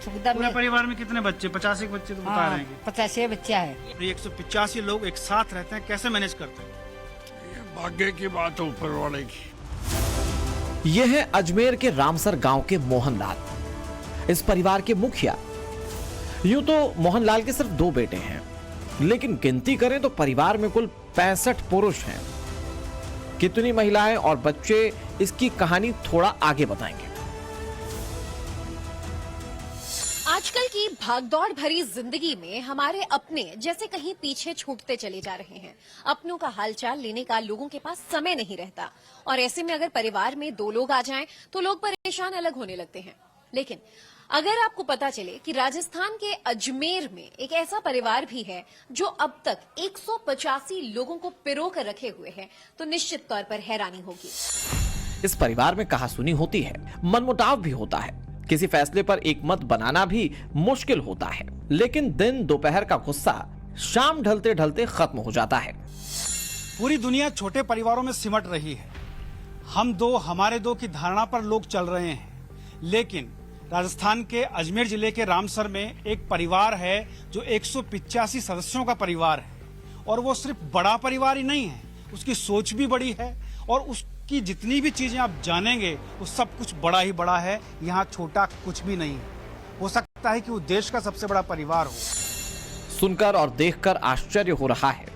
सुविधा पूरे में परिवार में कितने बच्चे? 50 एक बच्चे तो बता रहे हैं 50 बच्चा है। कि 185 लोग एक साथ रहते हैं, कैसे मैनेज करते हैं? ये भाग्य की बात है ऊपर वाले की। यह है अजमेर के रामसर गांव के मोहनलाल। इस परिवार के मुखिया। यूं तो मोहनलाल के सिर्फ 2 बेटे हैं, लेकिन गिनती करें तो परिवार में कुल 65 पुरुष हैं। कितनी महिलाएं और बच्चे, इसकी कहानी थोड़ा आगे बताएंगे। आजकल की भागदौड़ भरी जिंदगी में हमारे अपने जैसे कहीं पीछे छूटते चले जा रहे हैं। अपनों का हालचाल लेने का लोगों के पास समय नहीं रहता, और ऐसे में अगर परिवार में 2 लोग आ जाएं तो लोग परेशान अलग होने लगते हैं। लेकिन अगर आपको पता चले कि राजस्थान के अजमेर में एक ऐसा परिवार भी है जो अब तक 185 लोगों को पिरो कर रखे हुए है, तो निश्चित तौर पर हैरानी होगी। इस परिवार में कहासुनी होती है, मनमुटाव भी होता है, किसी फैसले पर एक मत बनाना भी मुश्किल होता है, लेकिन दिन दोपहर का गुस्सा शाम ढलते ढलते खत्म हो जाता है। पूरी दुनिया छोटे परिवारों में सिमट रही है। हम 2 हमारे 2 की धारणा पर लोग चल रहे हैं, लेकिन राजस्थान के अजमेर जिले के रामसर में एक परिवार है जो 185 सदस्यों का परिवार है, और वो सिर्फ बड़ा परिवार ही नहीं है, उसकी सोच भी बड़ी है, और उसकी जितनी भी चीजें आप जानेंगे वो सब कुछ बड़ा ही बड़ा है। यहाँ छोटा कुछ भी नहीं है। हो सकता है कि वो देश का सबसे बड़ा परिवार हो। सुनकर और देखकर आश्चर्य हो रहा है,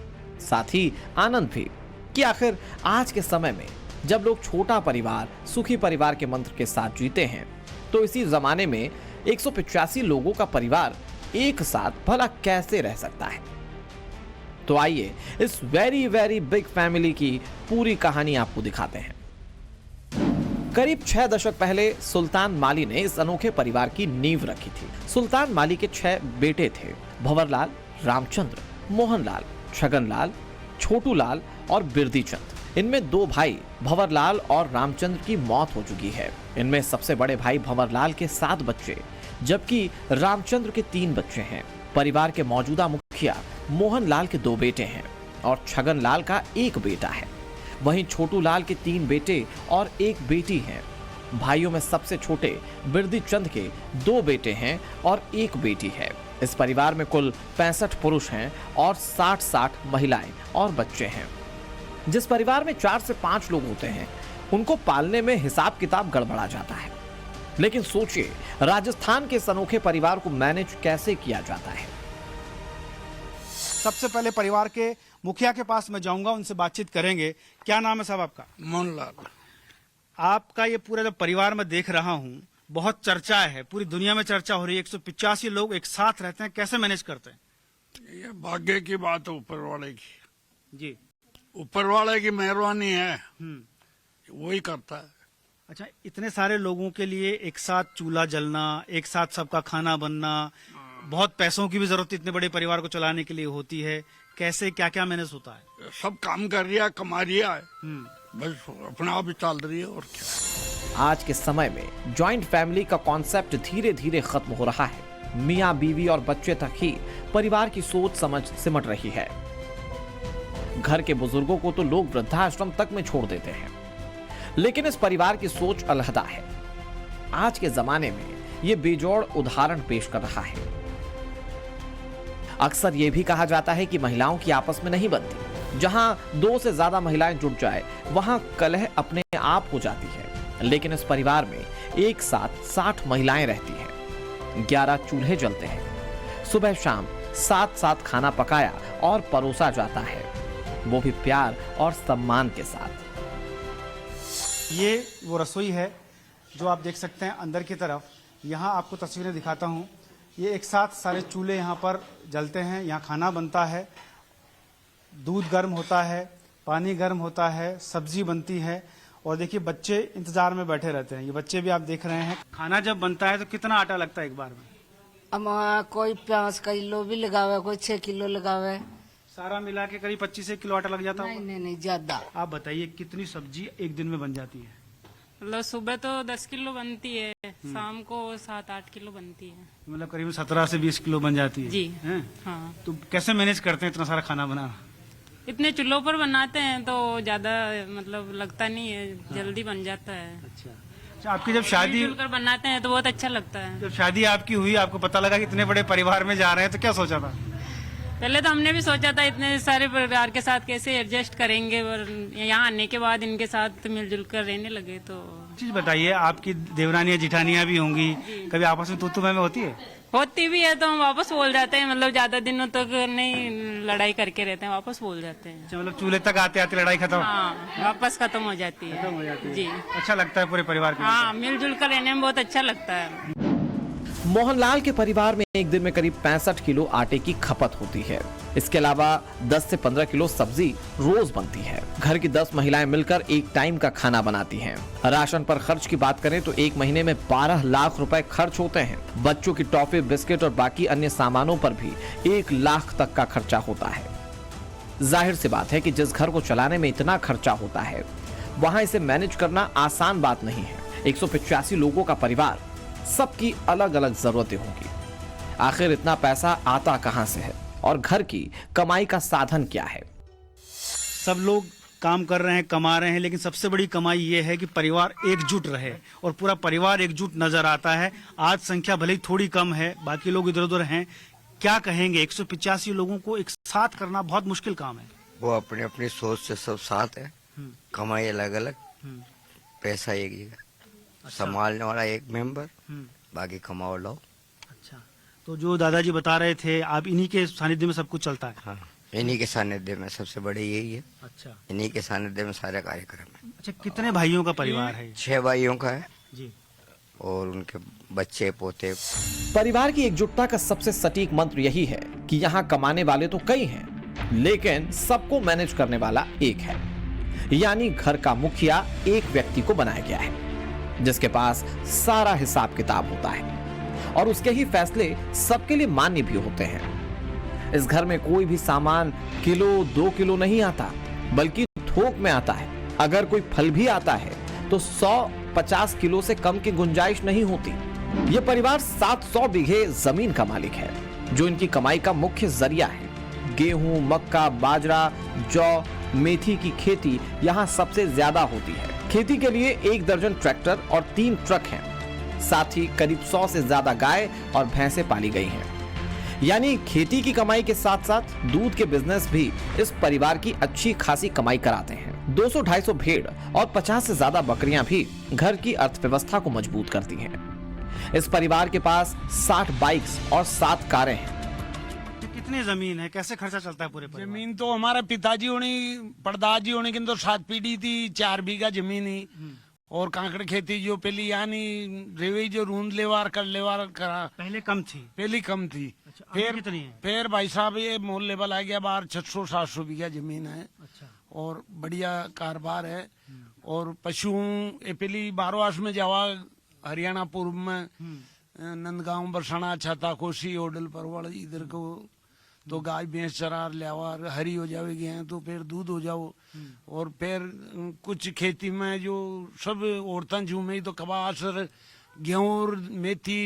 साथ ही आनंद भी, कि आखिर आज के समय में जब लोग छोटा परिवार, सुखी परिवार के मंत्र के साथ जीते हैं, तो इसी जमाने में 185 लोगों का परिवार एक साथ भला कैसे रह सकता है। तो आइए इस वेरी वेरी बिग फैमिली की पूरी कहानी आपको दिखाते हैं। करीब 6 दशक पहले सुल्तान माली ने इस अनोखे परिवार की नींव रखी थी। सुल्तान माली के 6 बेटे थे, भंवरलाल, रामचंद्र, मोहनलाल, छगनलाल, छोटूलाल और बिरदीचंद। इनमें 2 भाई भंवरलाल और रामचंद्र की मौत हो चुकी है। इनमें सबसे बड़े भाई भंवरलाल के 7 बच्चे, जबकि रामचंद्र के 3 बच्चे हैं। परिवार के मौजूदा मुखिया मोहनलाल के 2 बेटे हैं और छगनलाल का 1 बेटा है। वहीं छोटूलाल के 3 बेटे और 1 बेटी हैं। भाइयों में सबसे छोटे बिरदीचंद के 2 बेटे हैं और 1 बेटी है। इस परिवार में कुल 65 पुरुष हैं और 60 महिलाएं और बच्चे हैं। जिस परिवार में 4 से 5 लोग होते हैं, उनको पालने में हिसाब किताब गड़बड़ा जाता है। लेकिन सोचिए, राजस्थान के इस अनोखे परिवार को मैनेज कैसे किया जाता है। सबसे पहले परिवार के मुखिया के पास मैं जाऊंगा, उनसे बातचीत करेंगे। क्या नाम है साहब आपका? मोहनलाल। आपका ये पूरा जो परिवार मैं देख रहा हूँ, बहुत चर्चा है, पूरी दुनिया में चर्चा हो रही है। 185 लोग एक साथ रहते हैं, कैसे मैनेज करते हैं? ये भाग्य की बात है ऊपर वाले की। जी, ऊपर वाले की मेहरबानी है, वही करता है। अच्छा, इतने सारे लोगों के लिए एक साथ चूल्हा जलना, एक साथ सबका खाना बनना, बहुत पैसों की भी जरूरत इतने बड़े परिवार को चलाने के लिए होती है। कैसे क्या क्या मैनेज होता है? सब काम कर रहा है, कमा रहा है, बस अपना आप ही चल रही है, और क्या। आज के समय में जॉइंट फैमिली का कॉन्सेप्ट धीरे धीरे खत्म हो रहा है। मियाँ बीवी और बच्चे तक ही परिवार की सोच समझ सिमट रही है। घर के बुजुर्गों को तो लोग वृद्धाश्रम तक में छोड़ देते हैं, लेकिन इस परिवार की सोच अलहदा है। आज के जमाने में यह बेजोड़ उदाहरण पेश कर रहा है। अक्सर यह भी कहा जाता है कि महिलाओं की आपस में नहीं बनती। जहां 2 से ज्यादा महिलाएं जुट जाए, वहां कलह अपने आप हो जाती है। लेकिन इस परिवार में एक साथ 60 महिलाएं रहती हैं। 11 चूल्हे जलते हैं। सुबह शाम साथ खाना पकाया और परोसा जाता है, वो भी प्यार और सम्मान के साथ। ये वो रसोई है जो आप देख सकते हैं अंदर की तरफ। यहाँ आपको तस्वीरें दिखाता हूँ। ये एक साथ सारे चूल्हे यहाँ पर जलते हैं, यहाँ खाना बनता है, दूध गर्म होता है, पानी गर्म होता है, सब्जी बनती है, और देखिए बच्चे इंतजार में बैठे रहते हैं। ये बच्चे भी आप देख रहे हैं। खाना जब बनता है तो कितना आटा लगता है एक बार में? अब कोई 5 किलो भी लगावे, कोई 6 किलो लगावे। सारा मिला के करीब 25 किलो आटा लग जाता नहीं होगा? नहीं ज्यादा। आप बताइए कितनी सब्जी एक दिन में बन जाती है? मतलब सुबह तो 10 किलो बनती है, शाम को 7-8 किलो बनती है। मतलब करीब 17 से 20 किलो बन जाती है। जी हैं? हाँ। तो कैसे मैनेज करते हैं इतना सारा खाना बनाना? इतने चूल्हों पर बनाते हैं तो ज्यादा मतलब लगता नहीं है, जल्दी बन जाता है। अच्छा, अच्छा, आपकी जब शादी मिलजुल कर बनाते हैं तो बहुत अच्छा लगता है। जब शादी आपकी हुई, आपको पता लगा कि इतने बड़े परिवार में जा रहे हैं, तो क्या सोचा था? पहले तो हमने भी सोचा था इतने सारे परिवार के साथ कैसे एडजस्ट करेंगे, और यहाँ आने के बाद इनके साथ मिलजुल कर रहने लगे। तो चीज बताइए, आपकी देवरानियां जिठानियां भी होंगी, कभी आपस में तू मैं होती है? होती भी है तो हम वापस बोल जाते हैं, मतलब ज्यादा दिनों तक नहीं लड़ाई करके रहते हैं, वापस बोल जाते हैं। अच्छा, मतलब चूल्हे तक आते आते लड़ाई खत्म हाँ, वापस खत्म हो जाती है। जी, अच्छा लगता है पूरे परिवार के हाँ, मिलजुल कर रहने में बहुत अच्छा लगता है। मोहनलाल के परिवार में एक दिन में करीब 65 किलो आटे की खपत होती है। इसके अलावा 10 से 15 किलो सब्जी रोज बनती है। घर की 10 महिलाएं मिलकर एक टाइम का खाना बनाती हैं। राशन पर खर्च की बात करें तो एक महीने में 12 लाख रुपए खर्च होते हैं। बच्चों की टॉफी, बिस्किट और बाकी अन्य सामानों पर भी 1 लाख तक का खर्चा होता है। जाहिर सी बात है कि जिस घर को चलाने में इतना खर्चा होता है, वहां इसे मैनेज करना आसान बात नहीं है। 185 लोगों का परिवार, सबकी अलग अलग जरूरतें होंगी। आखिर इतना पैसा आता कहां से है और घर की कमाई का साधन क्या है? सब लोग काम कर रहे हैं, कमा रहे हैं, लेकिन सबसे बड़ी कमाई ये है कि परिवार एकजुट रहे, और पूरा परिवार एकजुट नजर आता है। आज संख्या भले ही थोड़ी कम है, बाकी लोग इधर उधर हैं। क्या कहेंगे? 185 लोगों को एक साथ करना बहुत मुश्किल काम है। वो अपनी अपनी सोच से सब साथ है, कमाई अलग अलग, पैसा एक ही है। संभालने वाला एक मेंबर, बाकी कमाओ लो। अच्छा, तो जो दादाजी बता रहे थे, आप इन्हीं के सानिध्य में सब कुछ चलता है? हाँ, इन्हीं के सानिध्य में सबसे बड़े यही है। अच्छा, इन्हीं के सानिध्य में सारे कार्यक्रम है। अच्छा, कितने भाइयों का परिवार है? 6 भाइयों का है जी, और उनके बच्चे पोते। परिवार की एकजुटता का सबसे सटीक मंत्र यही है कि यहाँ कमाने वाले तो कई हैं, लेकिन सबको मैनेज करने वाला एक है। यानी घर का मुखिया एक व्यक्ति को बनाया गया है, जिसके पास सारा हिसाब किताब होता है और उसके ही फैसले सबके लिए मान्य भी होते हैं। इस घर में कोई भी सामान किलो 2 किलो नहीं आता, बल्कि थोक में आता है। अगर कोई फल भी आता है तो 150 किलो से कम की गुंजाइश नहीं होती। यह परिवार 700 बीघे जमीन का मालिक है, जो इनकी कमाई का मुख्य जरिया है। गेहूं, मक्का, बाजरा, जौ, मेथी की खेती यहाँ सबसे ज्यादा होती है। खेती के लिए 1 दर्जन ट्रैक्टर और 3 ट्रक हैं। साथ ही करीब 100 से ज्यादा गाय और भैंसें पाली गई हैं। यानी खेती की कमाई के साथ साथ दूध के बिजनेस भी इस परिवार की अच्छी खासी कमाई कराते हैं। 200-250 भेड़ और 50 से ज्यादा बकरियां भी घर की अर्थव्यवस्था को मजबूत करती हैं। इस परिवार के पास 60 बाइक्स और 7 कारें हैं। कितनी जमीन है, कैसे खर्चा चलता है पूरे परिवार? जमीन तो हमारे पिताजी होनी, परदाजी होने की तो 7 पीढ़ी थी, 4 बीघा जमीन ही, और कांकड़ खेती जो पहली यानी रेवे जो रूंद लेवार कर लेवार करा, पहले कम थी। पहली कम थी। अच्छा, अभी कितनी है? फिर भाई साहब ये मोल लेवल आ गया, बाहर 600-700 बीघा जमीन है। अच्छा, और बढ़िया कारोबार है। और पशु ये पहली 12 आस में जावा, हरियाणा पूर्व में नंदगांव, बरसाना, छाता, कोसी, ओडल, परवड़, इधर को तो गाय भैंस चरार लियावा, हरी हो जाएगी हैं तो फिर दूध हो जाओ। और फिर कुछ खेती में जो सब औरतें झूमे तो कपास, गेहूं, मेथी,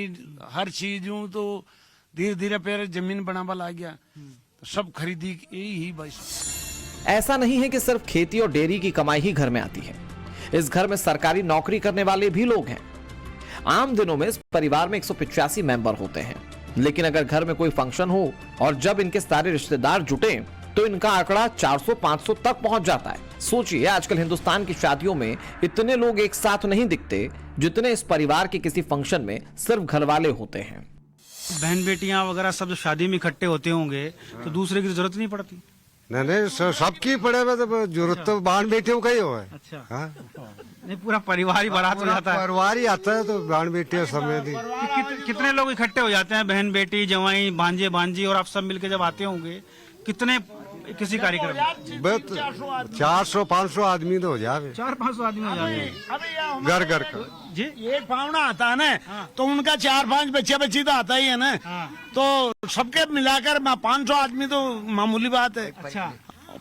हर चीज तो धीरे धीरे फिर जमीन बनावा ला गया, तो सब खरीदी यही बस। ऐसा नहीं है कि सिर्फ खेती और डेयरी की कमाई ही घर में आती है। इस घर में सरकारी नौकरी करने वाले भी लोग हैं। आम दिनों में इस परिवार में 185 मेंबर होते हैं, लेकिन अगर घर में कोई फंक्शन हो और जब इनके सारे रिश्तेदार जुटे तो इनका आंकड़ा 400-500 तक पहुंच जाता है। सोचिए, आजकल हिंदुस्तान की शादियों में इतने लोग एक साथ नहीं दिखते जितने इस परिवार के किसी फंक्शन में सिर्फ घर वाले होते हैं। बहन बेटियां वगैरह सब जब शादी में इकट्ठे होते होंगे तो दूसरे की जरूरत नहीं पड़ती? नहीं, सबकी पड़े हुए तो जरूरत तो बाण बेटियों का ही हो है। अच्छा, हाँ? नहीं, पूरा परिवार ही बारात हो जाता है। परिवार ही आता है तो बाण बेटियां समय दी। कितने लोग इकट्ठे हो जाते हैं, बहन बेटी, जवाई, भांजे भांजी, और आप सब मिलके जब आते होंगे कितने किसी कार्यक्रम में? बस 400-500 आदमी तो हो जाए, 400-500 आदमी हो जाते हैं घर घर का। जी। एक पावना आता है ना, तो उनका 4-5 बच्चे बच्ची तो आता ही है ना, तो सबके मिलाकर 500 आदमी तो मामूली बात है। अच्छा,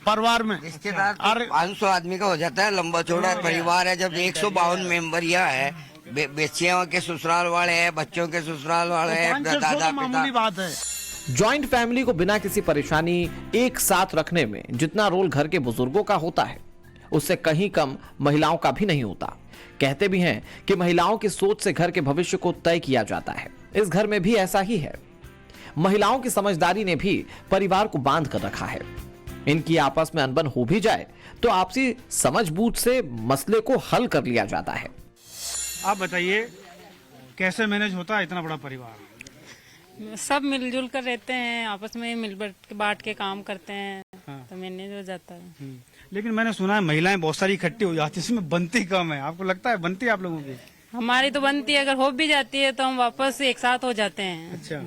परिवार में रिश्तेदार 500 आदमी का हो जाता है, लंबा चौड़ा परिवार है। जब 152 मेंबर यहाँ है, बच्चियों के ससुराल वाले हैं, बच्चों के ससुराल वाले हैं, दादा मामूली बात है। जॉइंट फैमिली को बिना किसी परेशानी एक साथ रखने में जितना रोल घर के बुजुर्गों का होता है, उससे कहीं कम महिलाओं का भी नहीं होता। कहते भी हैं कि महिलाओं की सोच से घर के भविष्य को तय किया जाता है। इस घर में भी ऐसा ही है। महिलाओं की समझदारी ने भी परिवार को बांध कर रखा है। इनकी आपस में अनबन हो भी जाए तो आपसी समझबूझ से मसले को हल कर लिया जाता है। आप बताइए कैसे मैनेज होता है इतना बड़ा परिवार? सब मिलजुल कर रहते हैं, आपस में मिल बांट के काम करते हैं। हाँ। तो मैनेज हो जाता है। लेकिन मैंने सुना है महिलाएं बहुत सारी इकट्ठी हो जाती है, इसमें बनती कम है। आपको लगता है बनती है आप लोगों की? हमारी तो बनती है, अगर हो भी जाती है तो हम वापस एक साथ हो जाते हैं। अच्छा,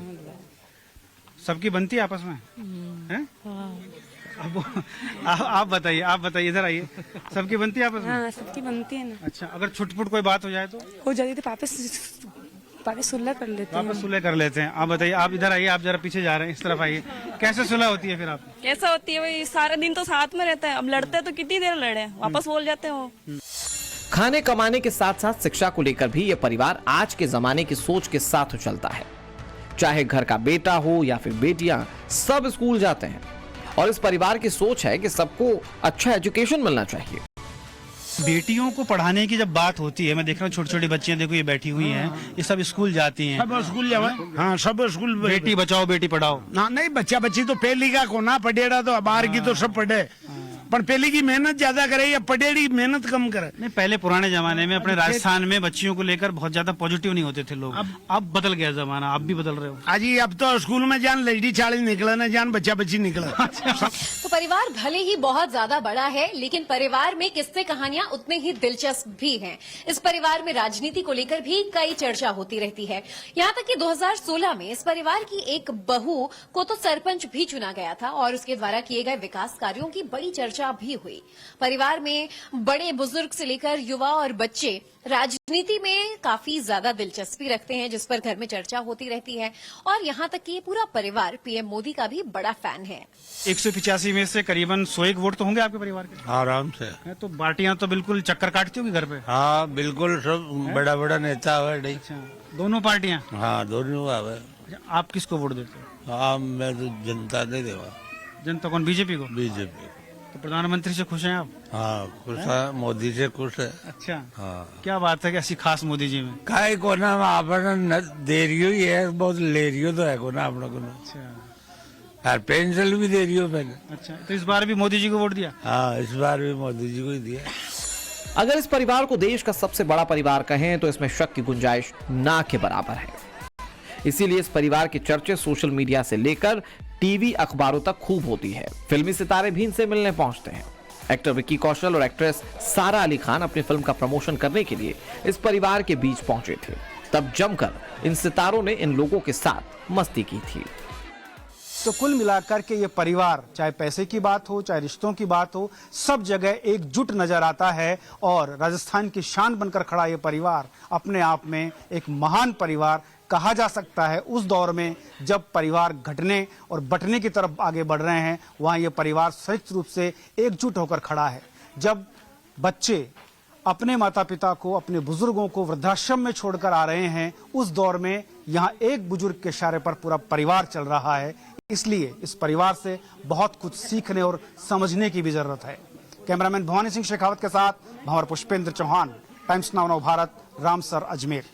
सबकी बनती है आपस में हैं? अब आप बताइए इधर आइए। सबकी बनती है आपस में? हाँ, सबकी बनती है ना। अच्छा, अगर छुटपुट कोई बात हो जाए तो हो जाती तो वापस सुलह कर लेते हैं। वापस सुलह कर लेते हैं। आप बताइए, आप इधर आइए, आप जरा पीछे जा रहे हैं, इस तरफ आइए। कैसे सुलह होती है फिर आप? कैसा होती है भाई, सारा दिन तो साथ में रहता है। अब लड़ते हैं तो कितनी देर लड़े, वापस बोल जाते हैं वो। खाने कमाने के साथ साथ शिक्षा को लेकर भी यह परिवार आज के जमाने की सोच के साथ चलता है। चाहे घर का बेटा हो या फिर बेटियां, सब स्कूल जाते हैं और इस परिवार की सोच है कि सबको अच्छा एजुकेशन मिलना चाहिए। बेटियों को पढ़ाने की जब बात होती है, मैं देख रहा हूँ छोटी छोटी बच्चियां, देखो ये बैठी हुई हैं, ये सब स्कूल जाती हैं। सब स्कूल जावे। हाँ, सब स्कूल। बेटी बचाओ बेटी पढ़ाओ। ना नहीं, बच्चा बच्ची तो पहली का को ना पढ़ेड़ा तो बाहर की तो सब पढ़े, पर पहले की मेहनत ज्यादा करे या पढ़ेड़ी मेहनत कम करे। नहीं, पहले पुराने जमाने में अपने राजस्थान में बच्चियों को लेकर बहुत ज्यादा पॉजिटिव नहीं होते थे लोग। अब बदल गया जमाना, आप भी बदल रहे हो। अजी अब तो स्कूल में जान लड़की चाली निकले ना जान बच्चा बच्ची निकले। तो परिवार भले ही बहुत ज्यादा बड़ा है, लेकिन परिवार में किस्से कहानियां उतने ही दिलचस्प भी हैं। इस परिवार में राजनीति को लेकर भी कई चर्चा होती रहती है। यहाँ तक कि 2016 में इस परिवार की एक बहू को तो सरपंच भी चुना गया था और उसके द्वारा किए गए विकास कार्यों की बड़ी चर्चा भी हुई। परिवार में बड़े बुजुर्ग से लेकर युवा और बच्चे राजनीति में काफी ज्यादा दिलचस्पी रखते हैं, जिस पर घर में चर्चा होती रहती है। और यहाँ तक कि ये पूरा परिवार पीएम मोदी का भी बड़ा फैन है। 185 में से करीबन 101 वोट तो होंगे आपके परिवार के? आराम से। तो पार्टियां तो बिल्कुल चक्कर काटती होंगी घर पे? हाँ बिल्कुल, सब बड़ा बड़ा नेता है। अच्छा, दोनों पार्टियां? हाँ, दोनों आवे। आप किसको वोट देते हो? हाँ, मैं तो जनता दे देवा। जनता कौन? बीजेपी को? बीजेपी। तो प्रधानमंत्री से खुश हैं आप? हाँ, खुश है, मोदी से खुश है। अच्छा, हाँ। क्या बात है कि ऐसी खास मोदी जी में? काय को ना आपने दे रही हो, ये बहुत ले रही हो तो है को ना अपने को। अच्छा, यार पेंशन भी दे रही हो मैंने। अच्छा, तो इस बार भी मोदी जी को वोट दिया? हाँ, इस बार भी मोदी जी को ही दिया। अगर इस परिवार को देश का सबसे बड़ा परिवार कहें तो इसमें शक की गुंजाइश ना के बराबर है। इसीलिए इस परिवार की चर्चे सोशल मीडिया से लेकर टीवी अखबारों तक खूब होती है। फिल्मी सितारे भी इनसे मिलने पहुंचते हैं। एक्टर विक्की कौशल और एक्ट्रेस सारा अली खान अपनी फिल्म का प्रमोशन करने के लिए इस परिवार के बीच पहुंचे थे। तब जमकर इन सितारों ने इन लोगों के साथ मस्ती की थी। तो कुल मिलाकर के ये परिवार, चाहे पैसे की बात हो चाहे रिश्तों की बात हो, सब जगह एकजुट नजर आता है। और राजस्थान की शान बनकर खड़ा ये परिवार अपने आप में एक महान परिवार कहा जा सकता है। उस दौर में जब परिवार घटने और बंटने की तरफ आगे बढ़ रहे हैं, वहाँ ये परिवार संयुक्त रूप से एकजुट होकर खड़ा है। जब बच्चे अपने माता पिता को, अपने बुजुर्गों को वृद्धाश्रम में छोड़कर आ रहे हैं, उस दौर में यहाँ एक बुजुर्ग के इशारे पर पूरा परिवार चल रहा है। इसलिए इस परिवार से बहुत कुछ सीखने और समझने की भी जरूरत है। कैमरामैन भवानी सिंह शेखावत के साथ भंवर पुष्पेंद्र चौहान, टाइम्स नाउ भारत, रामसर, अजमेर।